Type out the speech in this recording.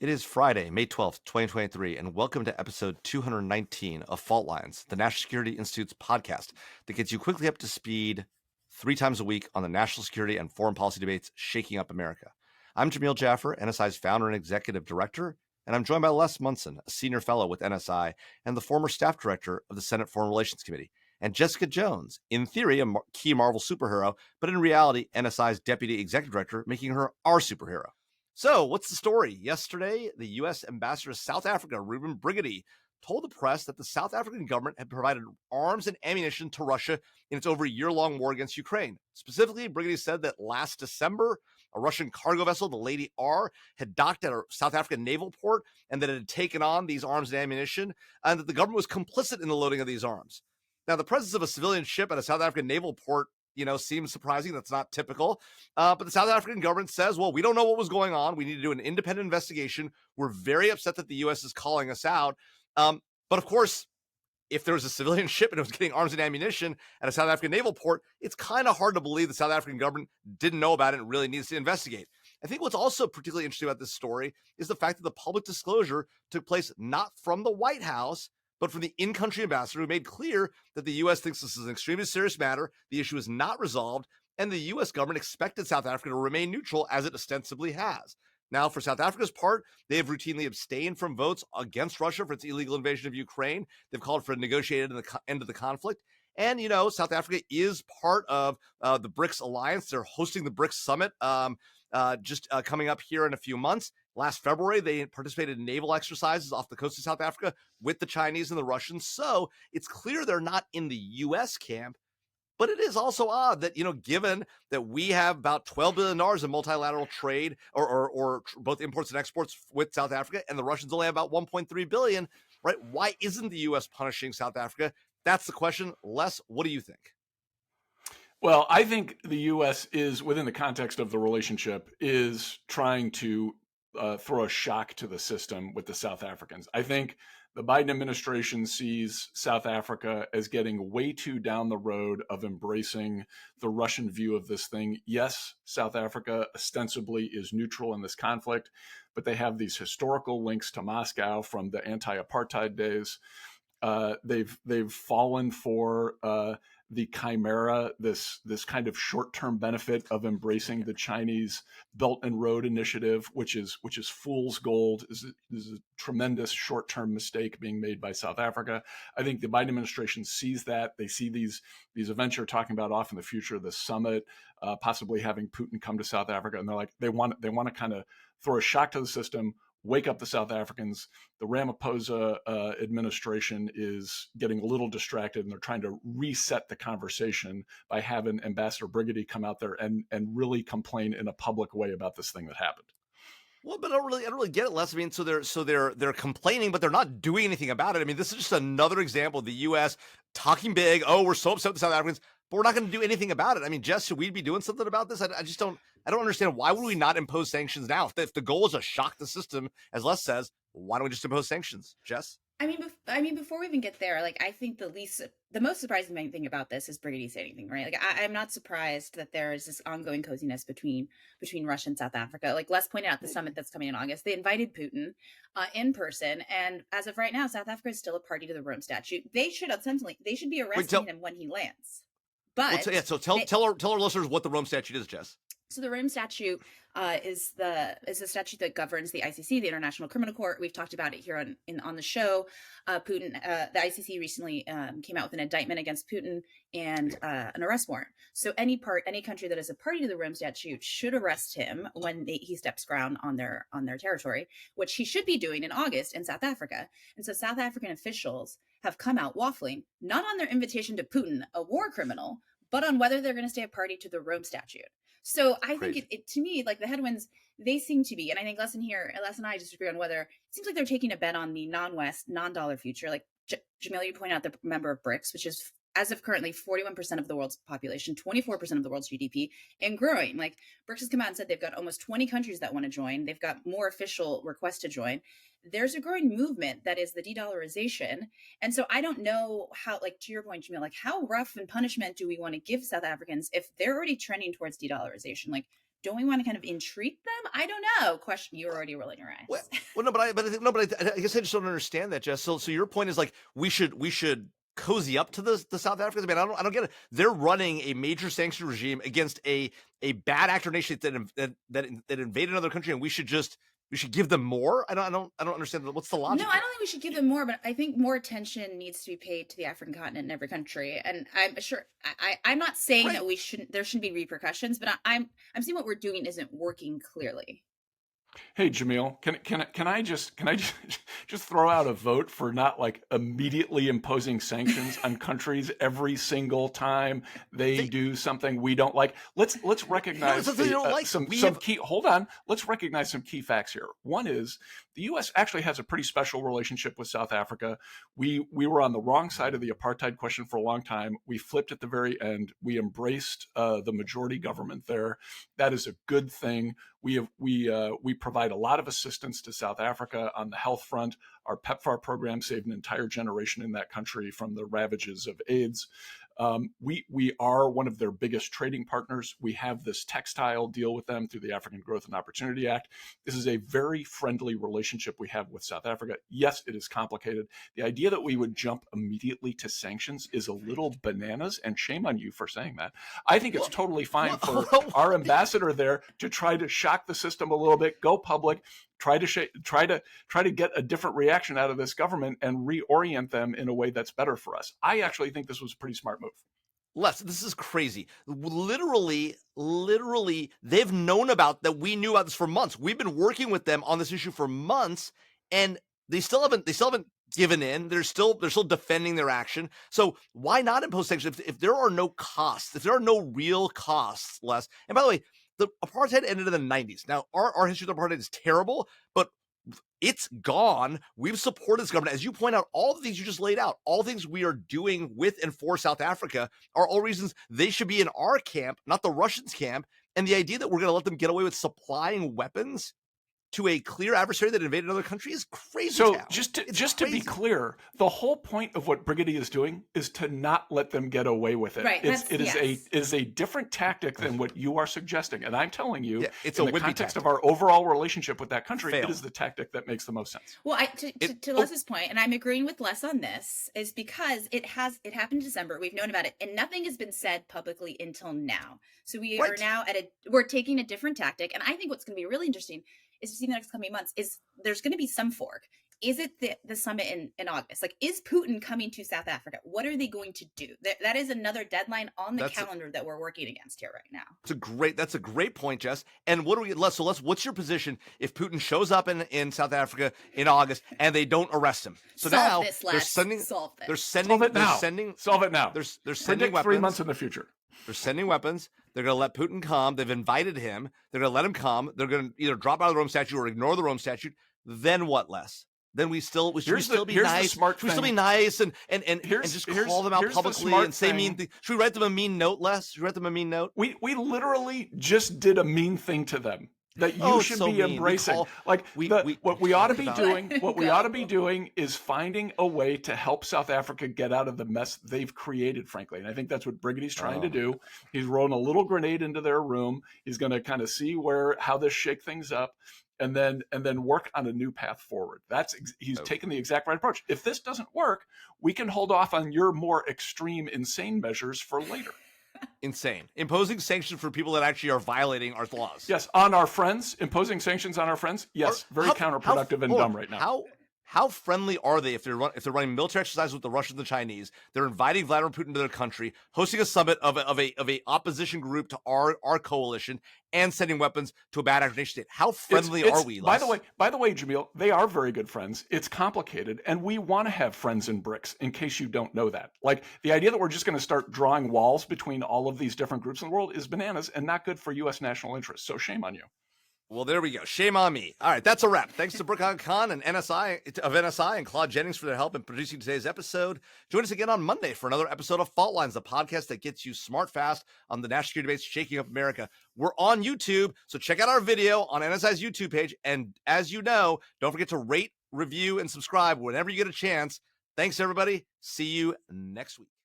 It is Friday, May 12th, 2023, and welcome to episode 219 of Fault Lines, the National Security Institute's podcast that gets you quickly up to speed 3 times a week on the national security and foreign policy debates shaking up America. I'm Jamil Jaffer, NSI's founder and executive director, and I'm joined by Les Munson, a senior fellow with NSI and the former staff director of the Senate Foreign Relations Committee, and Jessica Jones, in theory, a key Marvel superhero, but in reality, NSI's deputy executive director, making her our superhero. So, what's the story? Yesterday, the U.S. ambassador to South Africa, Reuben Brigety, told the press that the South African government had provided arms and ammunition to Russia in its over year-long war against Ukraine. Specifically, Brigety said that last December, a Russian cargo vessel, the Lady R, had docked at a South African naval port and that it had taken on these arms and ammunition, and that the government was complicit in the loading of these arms. Now, the presence of a civilian ship at a South African naval port seems surprising. That's not typical. But the South African government says, well, we don't know what was going on. We need to do an independent investigation. We're very upset that the U.S. is calling us out. But of course, if there was a civilian ship and it was getting arms and ammunition at a South African naval port, it's kind of hard to believe the South African government didn't know about it and really needs to investigate. I think what's also particularly interesting about this story is the fact that the public disclosure took place not from the White House, but from the in-country ambassador who made clear that the U.S. thinks this is an extremely serious matter, the issue is not resolved, and the U.S. government expected South Africa to remain neutral, as it ostensibly has. Now, for South Africa's part, they have routinely abstained from votes against Russia for its illegal invasion of Ukraine. They've called for a negotiated end of the conflict. And, South Africa is part of the BRICS alliance. They're hosting the BRICS summit coming up here in a few months. Last February, they participated in naval exercises off the coast of South Africa with the Chinese and the Russians. So it's clear they're not in the U.S. camp. But it is also odd that, given that we have about $12 billion in multilateral trade or both imports and exports with South Africa, and the Russians only have about $1.3 billion, right? Why isn't the U.S. punishing South Africa? That's the question. Les, what do you think? Well, I think the U.S. is, within the context of the relationship, is trying to throw a shock to the system with the South Africans. I think the Biden administration sees South Africa as getting way too down the road of embracing the Russian view of this thing. Yes, South Africa ostensibly is neutral in this conflict, but they have these historical links to Moscow from the anti-apartheid days. They've fallen for the chimera, this kind of short-term benefit of embracing the Chinese Belt and Road Initiative, which is fool's gold. Is a tremendous short-term mistake being made by South Africa. I think the Biden administration sees that. They see these events you're talking about off in the future, the summit, possibly having Putin come to South Africa, and they're like they want to kind of throw a shock to the system, wake up the South Africans. The Ramaphosa administration is getting a little distracted, and they're trying to reset the conversation by having Ambassador Brigety come out there and really complain in a public way about this thing that happened. Well, but I don't really get it, Les. I mean, so they're complaining, but they're not doing anything about it. I mean, this is just another example of the U.S. talking big. Oh, we're so upset with the South Africans, but we're not going to do anything about it. I mean, Jess, should we be doing something about this? I just don't. I don't understand. Why would we not impose sanctions now? If the goal is to shock the system, as Les says, why don't we just impose sanctions, Jess? I mean, before we even get there, like, I think the most surprising thing about this is Brigety saying anything, right? Like, I'm not surprised that there is this ongoing coziness between Russia and South Africa. Like Les pointed out, the summit that's coming in August, they invited Putin in person, and as of right now, South Africa is still a party to the Rome Statute. They should be arresting him when he lands. But tell our listeners what the Rome Statute is, Jess. So the Rome Statute is the statute that governs the ICC, the International Criminal Court. We've talked about it here on the show. The ICC recently came out with an indictment against Putin and an arrest warrant. So any country that is a party to the Rome Statute should arrest him when he steps ground on their territory, which he should be doing in August in South Africa. And so South African officials have come out waffling, not on their invitation to Putin, a war criminal, but on whether they're going to stay a party to the Rome Statute. So I think it to me, like, the headwinds, they seem to be, and I think Les and I disagree on whether it seems like they're taking a bet on the non-West, non-dollar future. Like Jamil, you point out the member of BRICS, which is, as of currently, 41% of the world's population, 24% of the world's GDP, and growing. Like, BRICS has come out and said they've got almost 20 countries that want to join. They've got more official requests to join. There's a growing movement that is the de-dollarization. And so I don't know how, like, to your point, Jamil, like, how rough and punishment do we want to give South Africans if they're already trending towards de-dollarization? Like, don't we want to kind of entreat them? I don't know. Question. You're already rolling your eyes. Well, no, but I guess I just don't understand that, Jess. So your point is like we should cozy up to the South Africans. I mean, I don't get it. They're running a major sanction regime against a bad actor nation that invaded another country, and we should give them more. I don't understand. What's the logic? No, I don't think we should give them more, but I think more attention needs to be paid to the African continent in every country. And I'm sure I'm not saying that there shouldn't be repercussions, but I'm seeing what we're doing isn't working clearly. Hey, Jamil, can I just just throw out a vote for not like immediately imposing sanctions on countries every single time they do something we don't like? Let's recognize some key. Hold on. Let's recognize some key facts here. One is the U.S. actually has a pretty special relationship with South Africa. We were on the wrong side of the apartheid question for a long time. We flipped at the very end. We embraced the majority government there. That is a good thing. We provide a lot of assistance to South Africa on the health front. Our PEPFAR program saved an entire generation in that country from the ravages of AIDS. We are one of their biggest trading partners. We have this textile deal with them through the African Growth and Opportunity Act. This is a very friendly relationship we have with South Africa. Yes, it is complicated. The idea that we would jump immediately to sanctions is a little bananas, and shame on you for saying that. I think it's totally fine for our ambassador there to try to shock the system a little bit, go public, try to get a different reaction out of this government and reorient them in a way that's better for us. I actually think this was a pretty smart move. Les, this is crazy. Literally, they've known about that. We knew about this for months. We've been working with them on this issue for months, and they still haven't given in. They're still defending their action. So why not impose sanctions if there are no costs, if there are no real costs, Les? And by the way, the apartheid ended in the 90s. Now, our history of apartheid is terrible, but it's gone. We've supported this government. As you point out, all the things you just laid out, all things we are doing with and for South Africa are all reasons they should be in our camp, not the Russians' camp. And the idea that we're going to let them get away with supplying weapons to a clear adversary that invaded another country is crazy. So just to be clear, the whole point of what Brigety is doing is to not let them get away with it. Right. It is a different tactic than what you are suggesting. And I'm telling you, it's in the context of our overall relationship with that country, it is the tactic that makes the most sense. Well, to Les's point, and I'm agreeing with Les on this, is because it happened in December. We've known about it, and nothing has been said publicly until now. So we are now we're taking a different tactic. And I think what's going to be really interesting is to see in the next coming months is there's going to be some fork. Is it the summit in August? Like, is Putin coming to South Africa? What are they going to do? That is another deadline on the calendar that we're working against here right now. That's a great point, Jess. And what do we, Les? So what's your position if Putin shows up in South Africa in August and they don't arrest him? So solve now they're sending solve it now. They're sending weapons 3 months in the future. They're sending weapons. They're going to let Putin come. They've invited him. They're going to let him come. They're going to either drop out of the Rome Statute or ignore the Rome Statute. Then what, Les? Then we still be nice. We still be nice and just call them out publicly and say mean things. Should we write them a mean note, Les? Should we write them a mean note? We literally just did a mean thing to them that you should be embracing. What we ought to be doing is finding a way to help South Africa get out of the mess they've created, frankly. And I think that's what Brigaty's trying to do. He's rolling a little grenade into their room. He's going to kind of see how this shake things up. And then work on a new path forward. He's taken the exact right approach. If this doesn't work, we can hold off on your more extreme, insane measures for later. Insane. Imposing sanctions for people that actually are violating our laws. Yes, on our friends. Imposing sanctions on our friends. Yes, very counterproductive and dumb right now. How friendly are they if they're running military exercises with the Russians and the Chinese? They're inviting Vladimir Putin to their country, hosting a summit of a opposition group to our coalition, and sending weapons to a bad actor nation state. How friendly are we? Les? By the way, Jamil, they are very good friends. It's complicated, and we want to have friends in BRICS. In case you don't know that, like the idea that we're just going to start drawing walls between all of these different groups in the world is bananas and not good for U.S. national interests. So shame on you. Well, there we go. Shame on me. All right, that's a wrap. Thanks to Brooke Khan and NSI and Claude Jennings for their help in producing today's episode. Join us again on Monday for another episode of Fault Lines, the podcast that gets you smart fast on the national security debates shaking up America. We're on YouTube, so check out our video on NSI's YouTube page. And as you know, don't forget to rate, review, and subscribe whenever you get a chance. Thanks, everybody. See you next week.